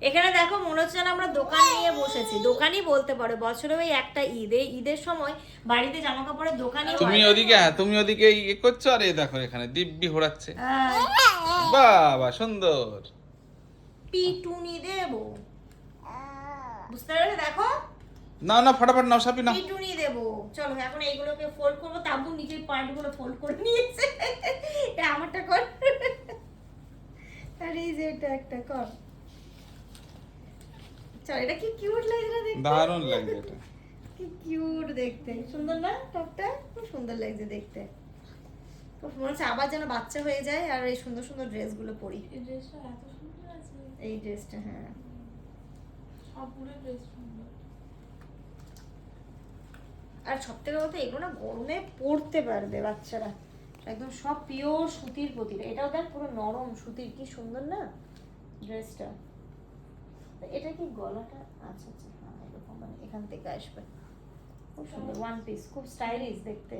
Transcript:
এখানে দেখো মনে হচ্ছে না আমরা দোকান নিয়ে বসেছি, দোকানই বলতে পারো, বছরে ওই একটা ঈদ, এই ঈদের সময় বাড়িতে জামা কাপড়ের দোকানই তুমি হয়। ওদিকে তুমি ওদিকে ইয়ে করছো আর এ দেখো এখানে দিব্যি ঘোরাচ্ছে। আহ, বাবা সুন্দর। পিটুনি দেবো, বুঝতে পারলে? দেখো নাও না ফটাফট নাও সাপি নাও। পিটুনি দেবো। চলো এখন এইগুলোকে ফোল্ড করবো, তাবু নিজের পার্ট গুলো ফোল্ড করে নিয়েছে। এটা আমারটা কর, আর এই যে এটা একটা কর। চল, এটা কি কিউট লাগছে না দেখতে? দারুণ লাগছে এটা। কি কিউট দেখতে, সুন্দর না? টপটা খুব সুন্দর লাগছে দেখতে। খুব মনে হচ্ছে আবার যেন বাচ্চা হয়ে যায় আর এই সুন্দর সুন্দর ড্রেসগুলো পরি। এই ড্রেসটা এত সুন্দর আছে। এই ড্রেসটা, হ্যাঁ সবগুলো ড্রেস সুন্দর। আর সব থেকে কথা এগুলো না গরমে পরতে পারবে বাচ্চারা, একদম সব পিওর সুতির প্রতিটা। এটাও দেখ পুরো নরম সুতির, কি সুন্দর না ড্রেসটা। এটা কি গলাটা? আচ্ছা আচ্ছা, হ্যাঁ এরকম মানে এখান থেকে আসবে, খুব সুন্দর ওয়ান পিস, খুব স্টাইলিশ দেখতে।